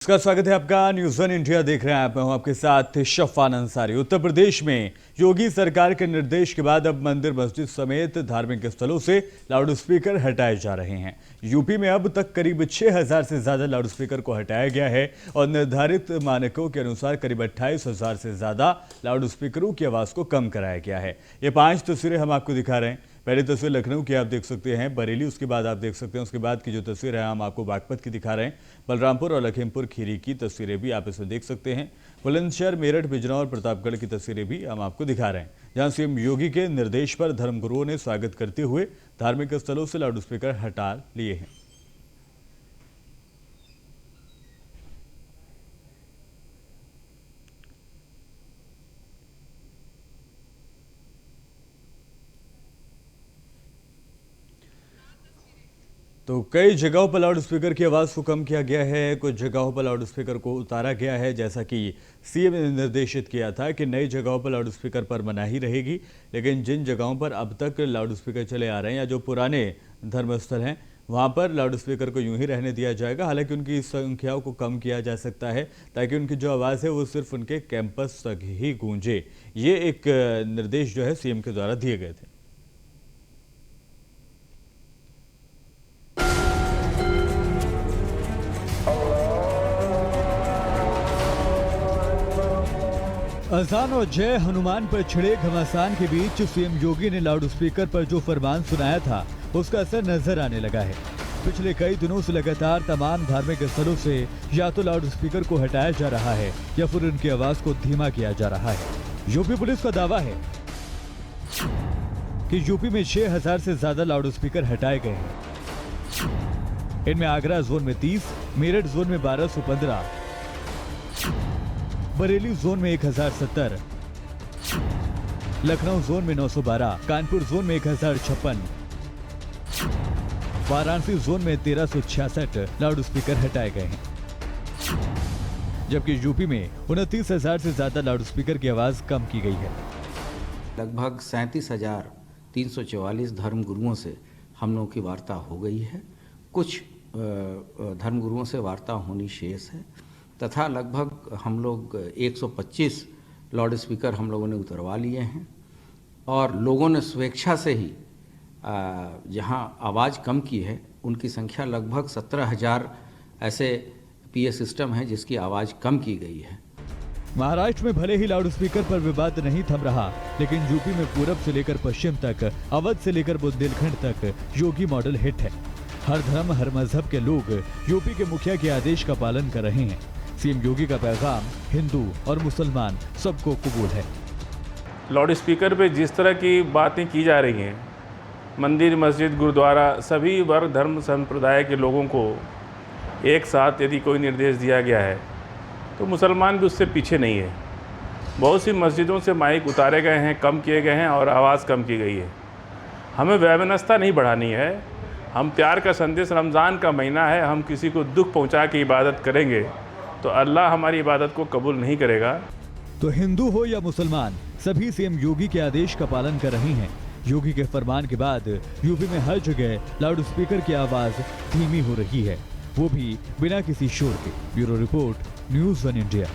नमस्कार, स्वागत है आपका। न्यूज़ वन इंडिया देख रहे हैं आप। मैं हूं आपके साथ शफान अंसारी। उत्तर प्रदेश में योगी सरकार के निर्देश के बाद अब मंदिर मस्जिद समेत धार्मिक स्थलों से लाउडस्पीकर हटाए जा रहे हैं। यूपी में अब तक करीब 6000 से ज्यादा लाउडस्पीकर को हटाया गया है और निर्धारित मानकों के अनुसार करीब 28,000 से ज्यादा लाउडस्पीकरों की आवाज को कम कराया गया है। ये 5 तस्वीरें हम आपको दिखा रहे हैं। पहली तस्वीर लखनऊ की आप देख सकते हैं, बरेली उसके बाद आप देख सकते हैं, उसके बाद की जो तस्वीर है हम आपको बागपत की दिखा रहे हैं। बलरामपुर और लखीमपुर खीरी की तस्वीरें भी आप इसमें देख सकते हैं। बुलंदशहर, मेरठ, बिजनौर, प्रतापगढ़ की तस्वीरें भी हम आपको दिखा रहे हैं, जहां सीएम योगी के निर्देश पर धर्मगुरुओं ने स्वागत करते हुए धार्मिक स्थलों से लाउडस्पीकर हटा लिए हैं। तो कई जगहों पर लाउडस्पीकर की आवाज़ को कम किया गया है, कुछ जगहों पर लाउडस्पीकर को उतारा गया है। जैसा कि सीएम ने निर्देशित किया था कि नई जगहों पर लाउडस्पीकर पर मनाही रहेगी, लेकिन जिन जगहों पर अब तक लाउडस्पीकर चले आ रहे हैं या जो पुराने धर्मस्थल हैं वहाँ पर लाउडस्पीकर को यूं ही रहने दिया जाएगा। हालांकि उनकी संख्याओं को कम किया जा सकता है ताकि उनकी जो आवाज़ है वो सिर्फ उनके कैंपस तक ही गूंजे। ये एक निर्देश जो है सीएम के द्वारा दिए गए थे। अजान और जय हनुमान पर छिड़े घमासान के बीच सीएम योगी ने लाउडस्पीकर पर जो फरमान सुनाया था उसका असर नजर आने लगा है। पिछले कई दिनों से लगातार तमाम धार्मिक स्थलों से या तो लाउडस्पीकर को हटाया जा रहा है या फिर उनकी आवाज को धीमा किया जा रहा है। यूपी पुलिस का दावा है कि यूपी में 6000 से ज्यादा लाउडस्पीकर हटाए गए हैं। इनमें आगरा जोन में 30, मेरठ जोन में 1215, बरेली जोन में 1070, लखनऊ जोन में 912, कानपुर जोन में 1056, वाराणसी जोन में 1366 लाउडस्पीकर हटाए गए हैं। जबकि यूपी में 29,000 से ज्यादा लाउडस्पीकर की आवाज कम की गई है। लगभग 37,344 धर्मगुरुओं से हम लोगों की वार्ता हो गई है। कुछ धर्मगुरुओं से वार्ता होनी शेष है तथा लगभग हम लोग 125 लाउडस्पीकर हम लोगों ने उतरवा लिए हैं और लोगों ने स्वेच्छा से ही जहां आवाज़ कम की है उनकी संख्या लगभग 17,000 ऐसे पीए सिस्टम है जिसकी आवाज़ कम की गई है। महाराष्ट्र में भले ही लाउडस्पीकर पर विवाद नहीं थम रहा, लेकिन यूपी में पूरब से लेकर पश्चिम तक, अवध से लेकर बुंदेलखंड तक योगी मॉडल हिट है। हर धर्म हर मजहब के लोग यूपी के मुखिया के आदेश का पालन कर रहे हैं। सीएम योगी का पैगाम हिंदू और मुसलमान सबको कबूल है। लाउडस्पीकर पे जिस तरह की बातें की जा रही हैं, मंदिर, मस्जिद, गुरुद्वारा, सभी वर्ग धर्म संप्रदाय के लोगों को एक साथ यदि कोई निर्देश दिया गया है तो मुसलमान भी उससे पीछे नहीं है। बहुत सी मस्जिदों से माइक उतारे गए हैं, कम किए गए हैं और आवाज़ कम की गई है। हमें वैमनस्यता नहीं बढ़ानी है। हम प्यार का संदेश, रमज़ान का महीना है, हम किसी को दुख पहुंचा के इबादत करेंगे तो अल्लाह हमारी इबादत को कबूल नहीं करेगा। तो हिंदू हो या मुसलमान, सभी सीएम योगी के आदेश का पालन कर रहे हैं। योगी के फरमान के बाद यूपी में हर जगह लाउडस्पीकर की आवाज धीमी हो रही है, वो भी बिना किसी शोर के। Bureau report, news one India.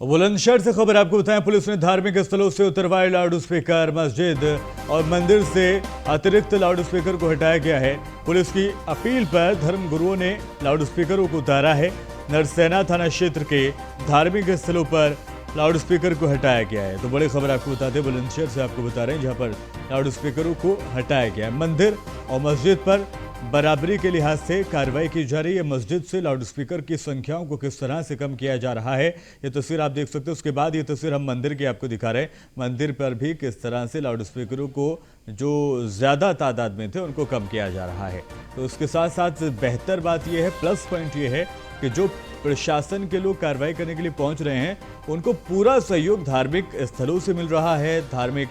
Bulandshahr से खबर आपको बताएं, पुलिस ने धार्मिक स्थलों से उतरवाए लाउडस्पीकर। मस्जिद और मंदिर से अतिरिक्त लाउडस्पीकर को हटाया गया है। पुलिस की अपील पर धर्मगुरुओं ने लाउडस्पीकरों को उतारा है। नरसेना थाना क्षेत्र के धार्मिक स्थलों पर लाउडस्पीकर को हटाया गया है। तो बड़ी खबर आपको बताते हैं, बुलंदशहर से आपको बता रहे हैं, जहां पर लाउडस्पीकरों को हटाया गया है। मंदिर और मस्जिद पर बराबरी के लिहाज से कार्रवाई की जा रही है। मस्जिद से लाउडस्पीकर की संख्याओं को किस तरह से कम किया जा रहा है, ये तस्वीर आप देख सकते हो। उसके बाद ये तस्वीर हम मंदिर की आपको दिखा रहे हैं। मंदिर पर भी किस तरह से लाउडस्पीकरों को जो ज़्यादा तादाद में थे उनको कम किया जा रहा है। तो उसके साथ साथ बेहतर बात यह है, प्लस पॉइंट ये है कि जो प्रशासन के लोग कार्रवाई करने के लिए पहुंच रहे हैं उनको पूरा सहयोग धार्मिक स्थलों से मिल रहा है, धार्मिक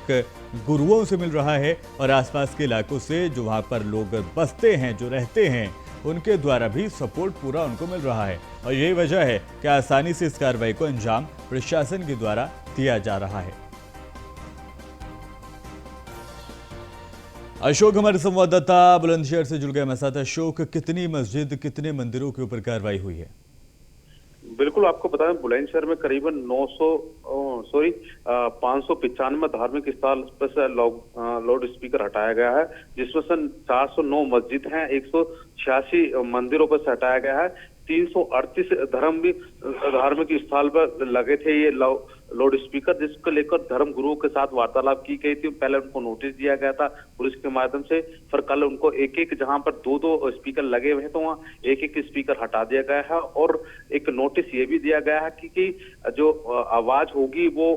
गुरुओं से मिल रहा है और आसपास के इलाकों से जो वहां पर लोग बसते हैं, जो रहते हैं, उनके द्वारा भी सपोर्ट पूरा उनको मिल रहा है। और यही वजह है कि आसानी से इस कार्रवाई को अंजाम प्रशासन के द्वारा दिया जा रहा है। अशोक हमारे संवाददाता बुलंदशहर से जुड़ गए हमारे साथ। अशोक, कितनी मस्जिद, कितने मंदिरों के ऊपर कार्रवाई हुई है? बिल्कुल, आपको बता दें बुलंदशहर में करीबन 595 धार्मिक स्थल पर से लाउड स्पीकर हटाया गया है, जिसमें से 409 मस्जिद हैं, 186 मंदिरों पर से हटाया गया है। 338 धार्मिक स्थल पर लगे थे ये लाउड स्पीकर, जिसको लेकर धर्म गुरुओं के साथ वार्तालाप की गई थी। पहले उनको नोटिस दिया गया था पुलिस के माध्यम से, फिर कल उनको एक एक, जहां पर दो स्पीकर लगे हुए हैं तो वहां एक एक स्पीकर हटा दिया गया है। और एक नोटिस ये भी दिया गया है कि जो आवाज होगी वो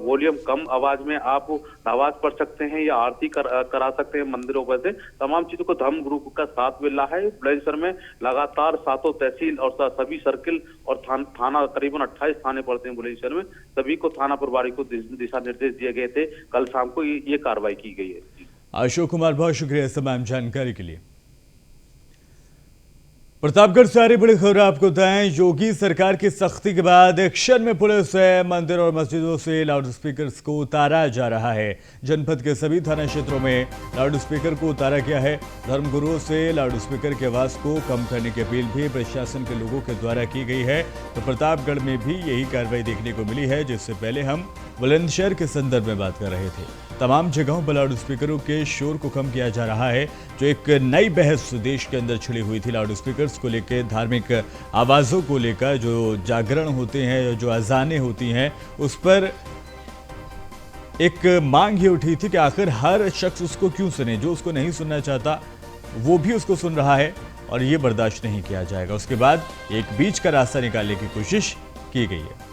वॉल्यूम कम आवाज में आप आवाज पढ़ सकते हैं या आरती करा सकते हैं मंदिरों पर से। तमाम चीजों को धर्म गुरु का साथ मिल रहा है। बुलंदशहर में लगातार 7 तहसील और सभी सर्किल और थाना, करीबन 28 थाने पड़ते हैं बुलंदशहर में, सभी को थाना प्रभारी को दिशा निर्देश दिए गए थे। कल शाम को ये कार्रवाई की गई है। अशोक कुमार, बहुत शुक्रिया इस तमाम जानकारी के लिए। प्रतापगढ़ से आ रही बड़ी खबर आपको बताएं। योगी सरकार की सख्ती के बाद एक्शन में पुलिस है। मंदिर और मस्जिदों से लाउड स्पीकर्स को उतारा जा रहा है। जनपद के सभी थाना क्षेत्रों में लाउड स्पीकर को उतारा गया है। धर्मगुरुओं से लाउड स्पीकर की आवाज को कम करने की अपील भी प्रशासन के लोगों के द्वारा की गई है। तो प्रतापगढ़ में भी यही कार्रवाई देखने को मिली है, जिससे पहले हम बुलंदशहर के संदर्भ में बात कर रहे थे। तमाम जगहों पर लाउड स्पीकरों के शोर को कम किया जा रहा है। जो एक नई बहस देश के अंदर छिड़ी हुई थी लाउड स्पीकर्स को लेकर, धार्मिक आवाज़ों को लेकर, जो जागरण होते हैं, जो अजानें होती हैं, उस पर एक मांग ये उठी थी कि आखिर हर शख्स उसको क्यों सुने। जो उसको नहीं सुनना चाहता वो भी उसको सुन रहा है और ये बर्दाश्त नहीं किया जाएगा। उसके बाद एक बीच का रास्ता निकालने की कोशिश की गई है।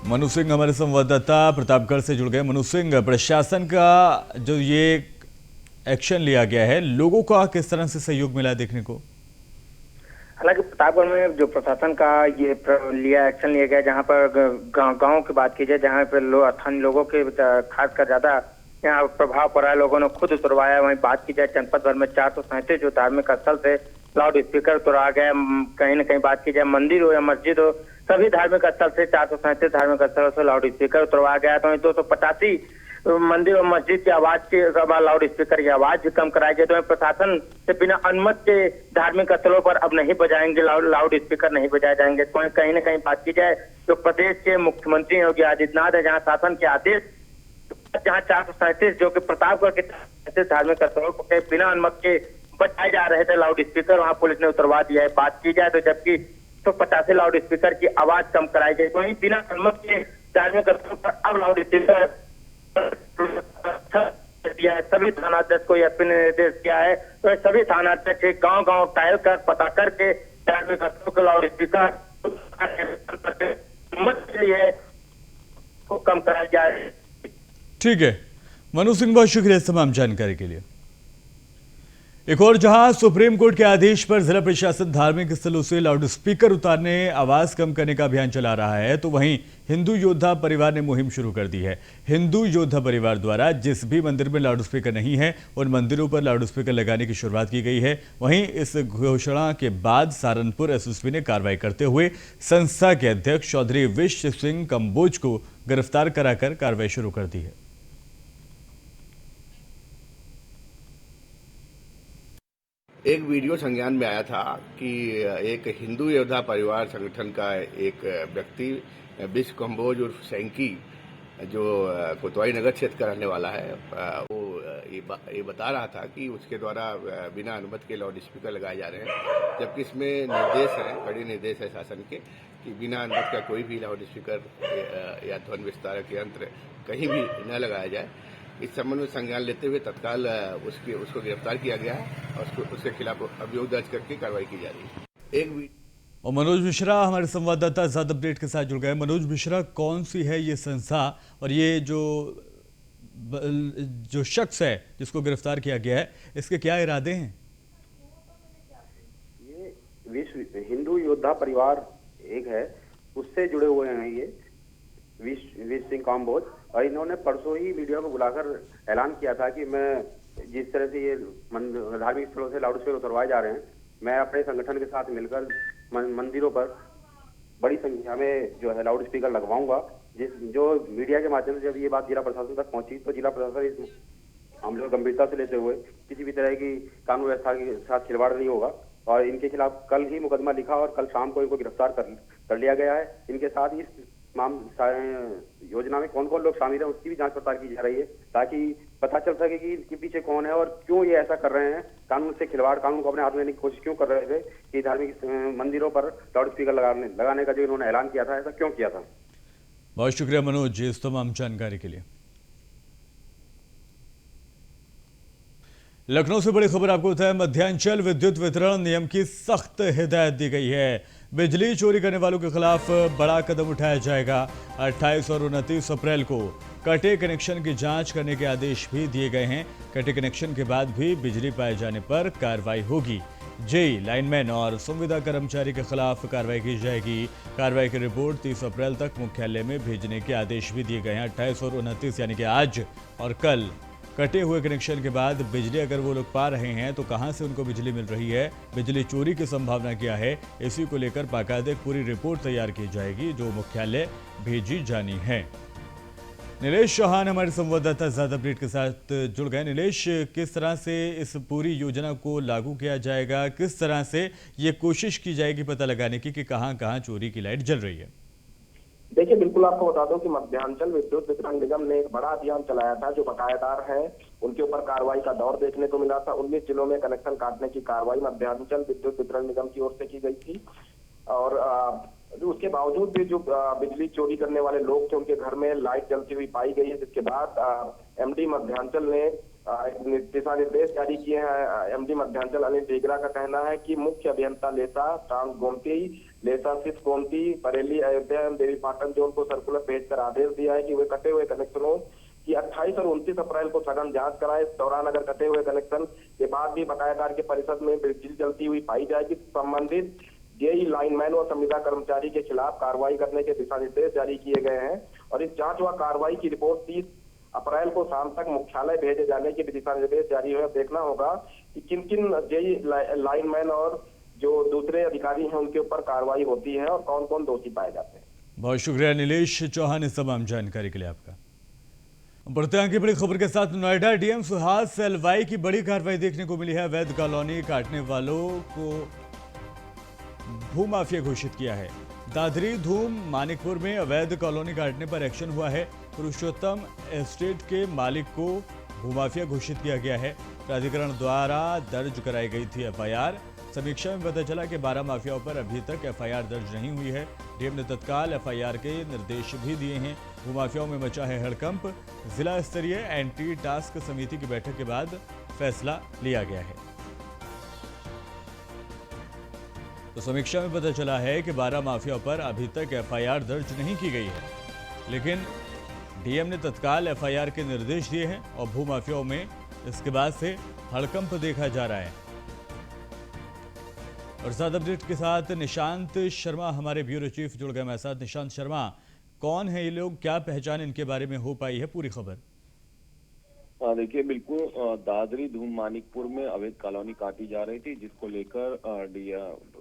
मनु सिंह हमारे संवाददाता प्रतापगढ़ से जुड़ गए। मनु सिंह, प्रशासन का जो ये एक्शन लिया गया है, लोगों का किस तरह से सहयोग मिला देखने को? हालांकि प्रतापगढ़ में जो प्रशासन का ये एक्शन लिया गया, जहां पर गांव की बात की जाए, जहां पर स्थानीय लोगों के खासकर ज्यादा यहाँ प्रभाव पड़ा है, लोगों ने खुद उतरवाया। वहीं बात की जाए जनपद भर में 437 जो धार्मिक स्थल से लाउड स्पीकर उतरवा गया। कहीं न कहीं बात की जाए मंदिर हो या मस्जिद हो, सभी धार्मिक स्थल से 437 धार्मिक स्थलों से लाउड स्पीकर उतरवा गया। तो 285 मंदिर और मस्जिद की आवाज के लाउड स्पीकर की आवाज भी कम कराई गई। तो प्रशासन से बिना अनुमति के धार्मिक स्थलों पर अब नहीं बजाएंगे लाउड स्पीकर, नहीं बजाए जाएंगे। तो कहीं न कहीं बात की जाए तो प्रदेश के मुख्यमंत्री योगी आदित्यनाथ है, जहाँ शासन के आदेश, जहाँ 437 जो कि प्रतापगढ़ के धार्मिक स्थलों को बिना अनुमति के बजाए जा रहे थे लाउड स्पीकर, वहाँ पुलिस ने उतरवा दिया है। बात की जाए तो जबकि 185 लाउड स्पीकर की आवाज कम कराई गई। वहीं बिना अनुमति के धार्मिक स्थलों पर अब लाउड स्पीकर दिया है। सभी थानाध्यक्ष को यह निर्देश किया है। तो सभी थानाध्यक्ष गांव-गांव टाइल कर पता करके धार्मिक स्थलों के लाउड स्पीकर को कम कराया जाए। ठीक है मनु सिंह, बहुत शुक्रिया इस तमाम जानकारी के लिए। एक और जहां सुप्रीम कोर्ट के आदेश पर जिला प्रशासन धार्मिक स्थलों से लाउड स्पीकर उतारने, आवाज कम करने का अभियान चला रहा है, तो वहीं हिंदू योद्धा परिवार ने मुहिम शुरू कर दी है। हिंदू योद्धा परिवार द्वारा जिस भी मंदिर में लाउड स्पीकर नहीं है, उन मंदिरों पर लाउड स्पीकर लगाने की शुरुआत की गई है। वहीं इस घोषणा के बाद सहारनपुर एसएसपी ने कार्रवाई करते हुए संस्था के अध्यक्ष चौधरी विश्व सिंह कंबोज को गिरफ्तार कराकर कार्रवाई शुरू कर दी है। एक वीडियो संज्ञान में आया था कि एक हिंदू योद्धा परिवार संगठन का एक व्यक्ति विश्व कंबोज उर्फ सैंकी, जो कोतवाली नगर क्षेत्र का रहने वाला है, वो ये बता रहा था कि उसके द्वारा बिना अनुमति के लाउड स्पीकर लगाए जा रहे हैं। जबकि इसमें निर्देश है, कड़े निर्देश है शासन के, कि बिना अनुमति का कोई भी लाउड स्पीकर या ध्वनि विस्तारक यंत्र कहीं भी न लगाया जाए। इस संबंध में संज्ञान लेते हुए तत्काल उसको गिरफ्तार किया गया है और उसके खिलाफ अभियोग दर्ज करके कार्रवाई की जा रही है। और मनोज मिश्रा हमारे संवाददाता ज्यादा अपडेट के साथ जुड़ गए। मनोज मिश्रा, कौन सी है ये संस्था और ये जो शख्स है जिसको गिरफ्तार किया गया है, इसके क्या इरादे हैं? ये विश्व हिंदू योद्धा परिवार एक है, उससे जुड़े हुए हैं ये विश्व सिंह काम्बोज। और इन्होंने परसों ही मीडिया को बुलाकर ऐलान किया था कि मैं जिस तरह से ये धार्मिक स्थलों से लाउड स्पीकर उतरवाए जा रहे हैं, मैं अपने संगठन के साथ मिलकर मंदिरों पर बड़ी संख्या में जो है लाउड स्पीकर लगवाऊंगा। जो मीडिया के माध्यम से जब ये बात जिला प्रशासन तक पहुंची, तो जिला प्रशासन इस हम लोग गंभीरता से लेते हुए किसी भी तरह की कानून व्यवस्था के साथ खिलवाड़ नहीं होगा और इनके खिलाफ कल ही मुकदमा लिखा और कल शाम को इनको गिरफ्तार कर लिया गया है। इनके साथ इस योजना में कौन कौन लोग शामिल हैं उसकी भी जांच पड़ताल की जा रही है ताकि पता चल सके कि इनके पीछे कौन है और क्यों ये ऐसा कर रहे हैं, कानून से खिलवाड़, कानून को अपने हाथ में लेने की कोशिश क्यों कर रहे थे कि धार्मिक मंदिरों पर लाउड स्पीकर लगाने का जो इन्होंने ऐलान किया था, ऐसा क्यों किया था। बहुत शुक्रिया मनोज इस तमाम जानकारी के लिए। लखनऊ से बड़ी खबर आपको बताया, मध्यांचल विद्युत वितरण नियम की सख्त हिदायत दी गई है। बिजली चोरी करने वालों के खिलाफ बड़ा कदम उठाया जाएगा। 28 और 29 अप्रैल को कटे कनेक्शन की जांच करने के आदेश भी दिए गए हैं। कटे कनेक्शन के बाद भी बिजली पाए जाने पर कार्रवाई होगी। जेई, लाइनमैन और संविदा कर्मचारी के खिलाफ कार्रवाई की जाएगी। कार्रवाई की रिपोर्ट 30 अप्रैल तक मुख्यालय में भेजने के आदेश भी दिए गए हैं। 28 और 29 यानी कि आज और कल कटे हुए कनेक्शन के बाद बिजली अगर वो लोग पा रहे हैं तो कहां से उनको बिजली मिल रही है, बिजली चोरी की संभावना क्या है, इसी को लेकर बाकायदे पूरी रिपोर्ट तैयार की जाएगी जो मुख्यालय भेजी जानी है। नीलेश चौहान हमारे संवाददाता ज्यादा अपडेट के साथ जुड़ गए। नीलेश, किस तरह से इस पूरी योजना को लागू किया जाएगा, किस तरह से ये कोशिश की जाएगी पता लगाने की कि कहां कहां चोरी की लाइट जल रही है? देखिए, बिल्कुल आपको बता दूं कि मध्यांचल विद्युत वितरण निगम ने एक बड़ा अभियान चलाया था। जो बकायेदार हैं उनके ऊपर कार्रवाई का दौर देखने को मिला था। 19 जिलों में कनेक्शन काटने की कार्रवाई मध्यांचल विद्युत वितरण निगम की ओर से की गई थी और उसके बावजूद भी जो बिजली चोरी करने वाले लोग थे उनके घर में लाइट जलती हुई पाई गई है, जिसके बाद एमडी मध्यांचल ने दिशा निर्देश जारी किए हैं। एमडी मध्यांचल अनिल ढीगरा का कहना है कि मुख्य अभियंता लेसा, ट्रांस गोमती, लेसा सिस गोमती, बरेली, अयोध्या एवं देवीपाटन जोन को सर्कुलर भेजकर आदेश दिया है कि वे कटे हुए कनेक्शनों की 28 और 29 अप्रैल को सघन जांच कराए। इस दौरान अगर कटे हुए कनेक्शन के बाद भी बकायेदार के परिषद में बिजली जलती हुई पाई जाएगी, संबंधित जेई, लाइनमैन और संविदा कर्मचारी के खिलाफ कार्रवाई करने के दिशा निर्देश जारी किए गए हैं और इस जांच व कार्रवाई की रिपोर्ट 30 अप्रैल को शाम तक मुख्यालय भेजे जाने के दिशा निर्देश जारी हुए। देखना होगा कि किन किन जेई, लाइनमैन और जो दूसरे अधिकारी हैं उनके ऊपर कार्रवाई होती है और कौन कौन दोषी पाए जाते हैं। बहुत शुक्रिया नीलेश चौहान इस तमाम जानकारी के लिए आपका। बढ़ते हैं आगे बड़ी खबर के साथ। नोएडा डीएम सुहास एलवाई की बड़ी कार्रवाई देखने को मिली है। अवैध कॉलोनी काटने वालों को भूमाफिया घोषित किया है। दादरी धूम मानिकपुर में अवैध कॉलोनी काटने पर एक्शन हुआ है। पुरुषोत्तम एस्टेट के मालिक को भूमाफिया घोषित किया गया है। प्राधिकरण द्वारा दर्ज कराई गई थी एफआईआर। समीक्षा में पता चला कि 12 माफियाओं पर अभी तक एफआईआर दर्ज नहीं हुई है। डीएम ने तत्काल एफआईआर के निर्देश भी दिए हैं। भूमाफियाओं में मचा है हड़कंप। जिला स्तरीय एंटी टास्क समिति की बैठक के बाद फैसला लिया गया है। तो समीक्षा में पता चला है कि 12 माफियाओं पर अभी तक एफआईआर दर्ज नहीं की गई है, लेकिन डीएम ने तत्काल एफआईआर के निर्देश दिए हैं और भूमाफियाओं में इसके बाद से हड़कंप देखा जा रहा है। और ज्यादा अपडेट के साथ निशांत शर्मा हमारे ब्यूरो चीफ जुड़ गए हमारे साथ। निशांत शर्मा, कौन है ये लोग, क्या पहचान इनके बारे में हो पाई है, पूरी खबर? देखिए, बिल्कुल दादरी धूम मानिकपुर में अवैध कॉलोनी काटी जा रही थी, जिसको लेकर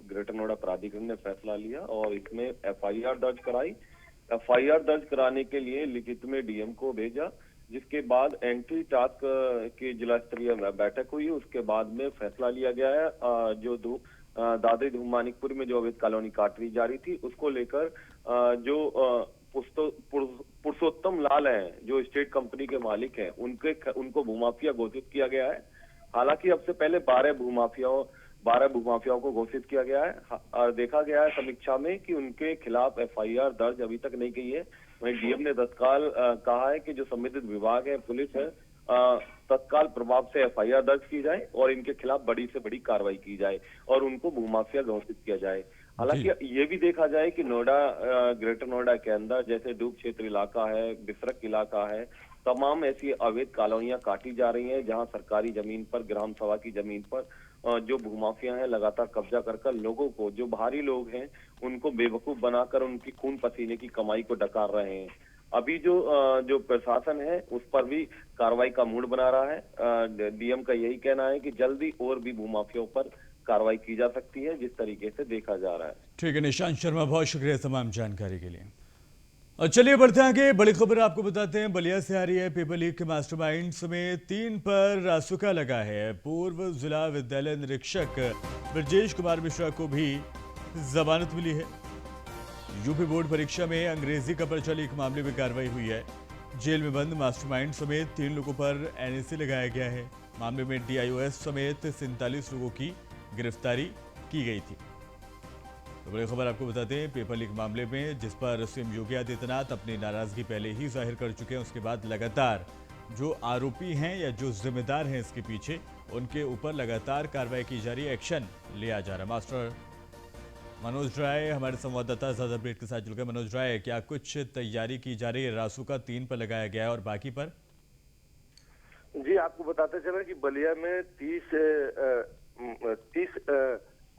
ग्रेटर नोएडा प्राधिकरण ने फैसला लिया और इसमें एफआईआर दर्ज कराई। एफआईआर दर्ज कराने के लिए लिखित में डीएम को भेजा, जिसके बाद एंटी टास्क की जिला स्तरीय बैठक हुई। उसके बाद में फैसला लिया गया है जो दादरी धूम मानिकपुर में जो अवैध कॉलोनी काटी जा रही थी उसको लेकर जो पुरुषोत्तम लाल हैं, जो स्टेट कंपनी के मालिक हैं, उनको भूमाफिया घोषित किया गया है। हालांकि अब से पहले 12 भूमाफियाओं को घोषित किया गया है और देखा गया है समीक्षा में कि उनके खिलाफ एफआईआर दर्ज अभी तक नहीं की है। वहीं डीएम ने तत्काल कहा है कि जो संबंधित विभाग है, पुलिस है, तत्काल प्रभाव से एफआईआर दर्ज की जाए और इनके खिलाफ बड़ी से बड़ी कार्रवाई की जाए और उनको भूमाफिया घोषित किया जाए। हालांकि ये भी देखा जाए कि नोएडा, ग्रेटर नोएडा के अंदर जैसे डूब क्षेत्र इलाका है, बिसरक इलाका है, तमाम ऐसी अवैध कॉलोनियां काटी जा रही हैं जहां सरकारी जमीन पर, ग्राम सभा की जमीन पर जो भूमाफिया हैं लगातार कब्जा कर लोगों को, जो बाहरी लोग हैं, उनको बेवकूफ बनाकर उनकी खून पसीने की कमाई को डकार रहे हैं। अभी जो प्रशासन है उस पर भी कार्रवाई का मूड बना रहा है। डीएम का यही कहना है कि जल्दी और भी भूमाफियाओं पर कार्रवाई की जा सकती है, जिस तरीके से देखा जा रहा है। ठीक है निशांत शर्मा, बहुत शुक्रिया तमाम जानकारी के लिए। और चलिए बढ़ते हैं आगे। बड़ी खबर आपको बताते हैं, बलिया से आ रही है। पेपर लीक के मास्टरमाइंड समेत 3 पर रासुका लगा है। पूर्व जिला विद्यालय निरीक्षक ब्रजेश कुमार मिश्रा को भी जमानत मिली है। यूपी बोर्ड परीक्षा में अंग्रेजी का पर्चा लीक मामले में कार्रवाई हुई है। जेल में बंद मास्टरमाइंड समेत 3 लोगों पर एनएसी लगाया गया है। मामले में डीआईओएस समेत 47 लोगों की गिरफ्तारी की गई थी। तो बड़ी खबर आपको बताते हैं, पेपर लीक मामले में जिस पर सीएम योगी आदित्यनाथ अपनी नाराजगी पहले ही जाहिर कर चुके हैं, उसके बाद लगातार जो आरोपी हैं या जो जिम्मेदार हैं इसके पीछे, उनके ऊपर लगातार कार्रवाई की जा रही है, एक्शन लिया जा रहा है। मास्टर मनोज राय हमारे संवाददाता ज्यादा अपडेट के साथ जुड़ गए। मनोज राय, क्या कुछ तैयारी की जा रही है? रासुका 3 पर लगाया गया है और बाकी पर? जी, आपको बताते चले कि बलिया में 30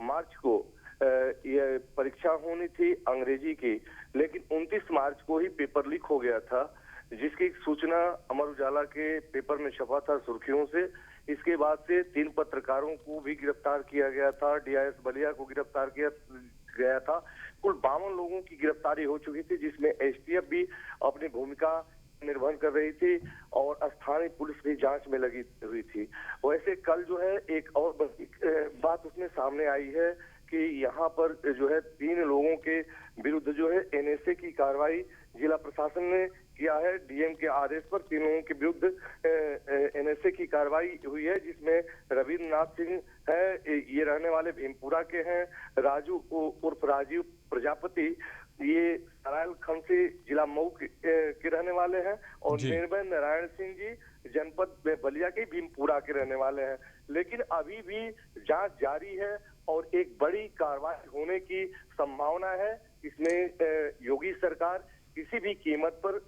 मार्च को ये परीक्षा होनी थी अंग्रेजी की, लेकिन 29 मार्च को ही पेपर लीक हो गया था, जिसकी सूचना अमर उजाला के पेपर में छपा था सुर्खियों से। इसके बाद से 3 पत्रकारों को भी गिरफ्तार किया गया था, डीआईएस बलिया को गिरफ्तार किया गया था। कुल 52 लोगों की गिरफ्तारी हो चुकी थी, जिसमें एसटीएफ भी अपनी भूमिका निर्वहन कर रही थी और स्थानीय पुलिस भी जांच में लगी हुई थी। वैसे कल जो है एक और बात उसमें सामने आई है कि यहाँ पर जो है 3 लोगों के विरुद्ध जो है एनएसए की कार्रवाई जिला प्रशासन ने किया है। डीएम के आदेश पर 3 लोगों के विरुद्ध एनएसए की कार्रवाई हुई है, जिसमें रविंद्रनाथ सिंह है, ये रहने वाले भीमपुरा के हैं, राजू उर्फ राजीव प्रजापति ये सरायल खंड से जिला मऊ के रहने वाले हैं, और निर्भय नारायण सिंह जी जनपद में बलिया के भीमपुरा के रहने वाले हैं। लेकिन अभी भी जांच जारी है और एक बड़ी कार्रवाई होने की संभावना है। इसमें योगी सरकार किसी भी कीमत पर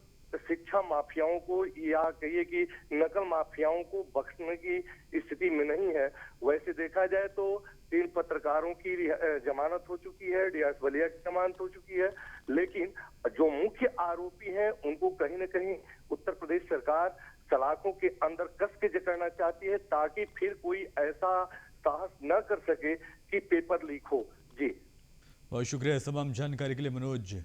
शिक्षा माफियाओं को या कहिए कि नकल माफियाओं को बख्शने की स्थिति में नहीं है। वैसे देखा जाए तो 3 पत्रकारों की जमानत हो चुकी है, डीआईएस बलिया की जमानत हो चुकी है, लेकिन जो मुख्य आरोपी हैं उनको कहीं न कहीं उत्तर प्रदेश सरकार सलाखों के अंदर कस के जकड़ना चाहती है, ताकि फिर कोई ऐसा साहस न कर सके कि पेपर लीक हो। जी, बहुत शुक्रिया तमाम जानकारी के लिए मनोज।